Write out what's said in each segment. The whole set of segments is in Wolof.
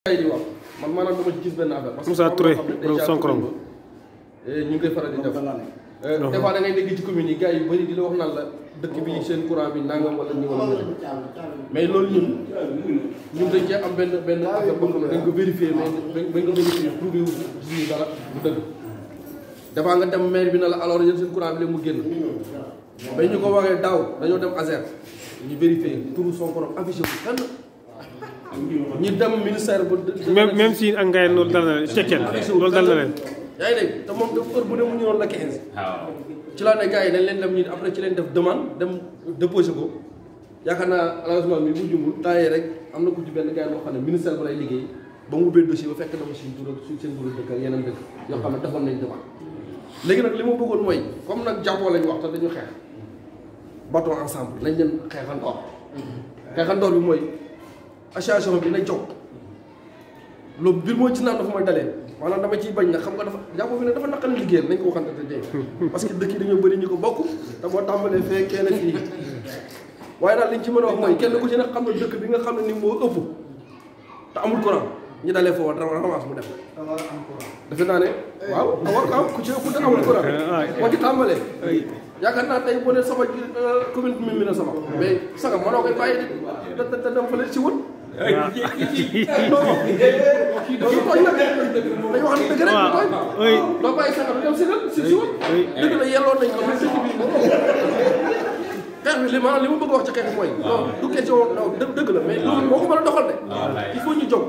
di wax man maanaam dama ci gis benn affaire parce que Moussa Touré borom Sonkorom ñu ngi koy faral di def des fois da ngay dégg ci commune yi gars yi bëri di la wax naan la dëkk bi seen courant bi nangam wala nii wala nii mais loolu ñun dañ cee am benn affaire boo xam ne dañ ko vérifier mais bañ ko vérifier prouvé wu gis ñu dara bu dëgg des fois nga dem maire bi na la alors yéen seen courant bi léegi mu génn mais ñu ko waxee daaw dañoo dem ASER ñu vérifier turu Sonkorom affiché wu fenn ñi dem ministère bu même si ak ngay loolu dal na leen cekkeen loolu dal na leen yaa ngi dégg te moom daf heure bu ne mu ñëwoon la 15 ci laa ne gars yi dañ leen dem ñi après ci leen def demande dem déposé ko yaakaar naa arrangement bi bu jumul temps yii rek am na ku ci benn gars yi boo xam ne ministère ba lay liggéey ba mu ubbee dossier ba fekk na ma suñ tur seen turu dëkk ak yeneen dëkk yoo xam ne defoon nañ demande léegi nag li ma bëggoon mooy comme nag jàppoo lañ wax te dañu xeex bateau ensemble lañ leen xeexandoor bi mooy association bi nañ jóg loolu mbir mooy ci naan dafa may dalee maanaam dama ciy bañ nag xam nga dafa jàpp fi ne dafa naqari liggéeyal nañ ko waxante te dee parce que dëkk yi dañoo bëri ñu ko bokk te boo tàmbalee fee kenn fii waaye daal liñ ci mën a wax mooy kenn ku ci ne xam ne dëkk bi nga xam ne ni moo ëpp te amul courant ñu dalee foofu ramas mu def defe naa ne waaw waaw ku ci ëpp te amul courant boo ci tàmbalee yaakaar naa tey boo ne sama commune bi mi na sama mais saga mënoo koy bàyyi te dem fële si wut non dañu tooñ nag dañu wax ne dëgg rek tooñ doo bàyyi saga du dem si wut dëgg la yelloon nañ ko mais dëkk bi xeex bi li maanaam li ma bëgg wax ci xeex bi mooy non du question dëgg la mais loolu moo ko mën a doxal de il faut ñu jóg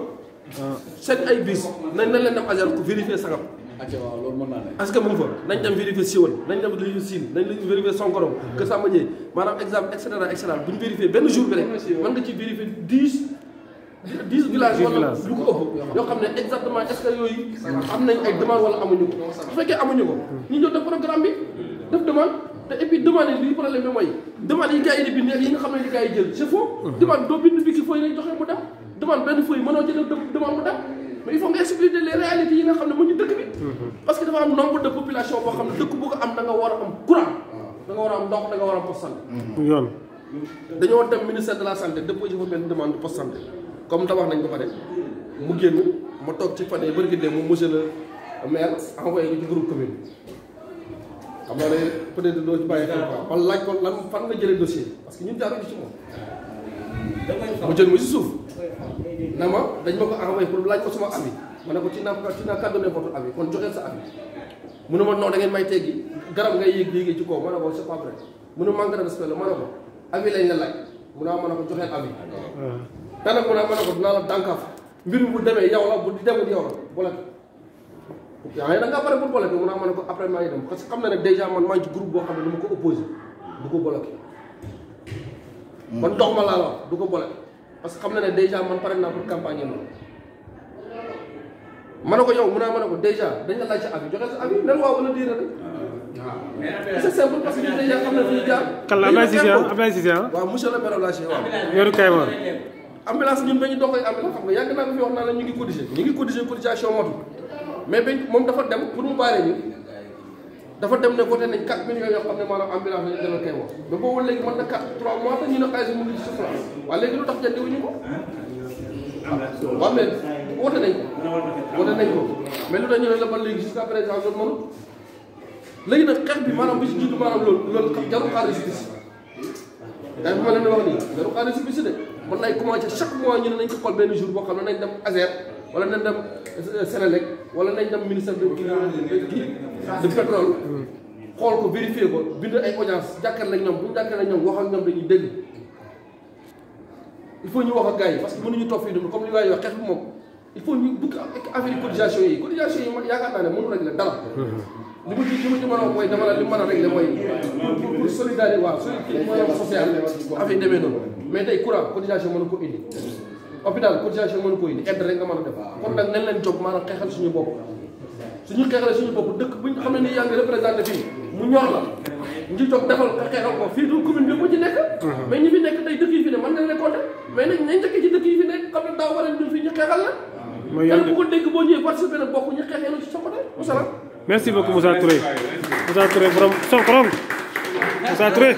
seen ay bis nañ leen dem ASER ko vérifier sagam waaw loolu mën naa ne. est-ce que mu ngi fa nañ dem vérifier Siwal nañ dem li Sine nañ la vérifier Sonkorom que Samba Ndiaye maanaam exemple et cetera bu ñu vérifier benn jour bi rek mën nga ci vérifier 10 villages wala lu ko ëpp yoo xam ne exactement est-ce que yooyu am nañ ay demande wala amuñu ko bu fekkee amuñu ko ñu ñëw def programme bi def demande te et puis demande yi lii problème bi mooy demande yi gars yi di bind yi nga xam ne li gars yi jël c'est faux demande doo bind bi ki fooy nañ joxe mu dem demande benn fooy mënoo ci def demande mu dem mais il faut nga expliquer les réalités yi nga xam ne mu ñu dëkk bi parce que dafa am nombre de population boo xam ne dëkk bu ko am da nga war a am courant da nga war a am ndox da nga war a am poste santé yoon dañoo dem ministère de la santé déposé fa benn demande de poste santé comme tabax nañ ko fa def mu génn ma toog ci fan yi bëri gi moom monsieur le maire envoyé ko ci groupe commune xam naa ne peut-être doo ci bàyyi xel quoi wala laaj ko lan fan nga jëlee dossier parce que ñun jaaruñu ci moom mu jël mu si suuf na ma dañ ma ko envoyé pour laaj ko sama avis ma ne ko ci naa kàddone votre avis kon joxeel sa avis mu ne ma non da ngeen may teggi garab ngay yéegee ci kaw ma ne ko c'est pas vrai mu ne manque de respect la ma ne ko avis lañ la laaj mu ne ma ne ko joxeel avis te nag mu ne ma ne ko dinaa la dànkaaf mbir mi bu demee yow la bu demul yow la boole yaa ngi da ngaa pare pour bloqué mu ne ma ne ko après maa ngi dem parce que xam na ne déjà man maa ngi ci groupe boo xam ne du ma ko opposé du ko bloqué man dox ma laa la wax du ko bloqué parce que xam na ne déjà man pare naa pour campagne loolu ma ne ko yow mu ne ma ne ko déjà dañ la laaj sa avis joxe sa avis nen waaw wala diir rek c'est simple parce que ñun déjà xam na fi ñu jaar. kàlla Abdoulaye Cissé waaw monsieur le maire Abdoulaye waaw. yoru Kaymoor. ambulance ñun dañu doxee ambulance xam nga yàgg naa ko fi wax naa la ñu ngi cotiser cotisation matu mais bañ moom dafa dem pour mu baale ñu dafa dem ne voté nañ 4 millions yoo xam ne maanaam ambulance lañu demal Kaymoor mais boobu léegi mën na 3 mois te ñu ne xaalis mu ngi ci suuf waaye léegi lu tax jëndiwuñu ko waaw mais voté nañ ko mais lu tax ñu ne la ba léegi jusqu'à présent loolu mënul léegi nag xeex bi maanaam bi si jiitu maanaam loolu jarul xaalis si bis day bu ma leen di wax nii jarul xaalis si bis de mën nay commencé chaque mois ñu ne nañ ko xool benn jour boo xam ne nañ dem ASER wala nañ dem Sénélec wala nañ dem ministère de pétrole xool ko vérifier ko bind ay audience jàkkaarloo ak ñoom bu ñu jàkkaarloo ak ñoom wax ak ñoom dañuy dégg il faut ñu wax ak gars yi parce que mënuñu toog fii dund comme li waay wax xeex bi moom il faut ñu bukk affaire cotisation yi man yaakaar naa ne mënu régler dara li ma ci mën a wax mooy dama la li mën a régler mooy pour solidarité waaw solidarité sociale affaire demee noonu mais tey courant cotisation mënu ko indi hôpital cotisation mënu ko indi aide rek nga mën a def kon nag nañ leen jóg maanaam xeexal suñu bopp suñu xeexalee suñu bopp dëkk bu ñu xam ne ni yaa ngi représenté fii mu ñor la ñu jóg defal xeexal ko fii du commune bi mu ci nekk mais ñi fi nekk tey dëkk yi fi ne mën nga leen compter mais nañ njëkk ci dëkk yi fi nekk xam ne daaw war a ñu fii ñu xeexal la kenn bu ko dégg boo ñëwee participer na bokk ñu xeexee ci sa côté wasalaam merci beaucoup Moussa Touré borom Sonkorom Moussa Touré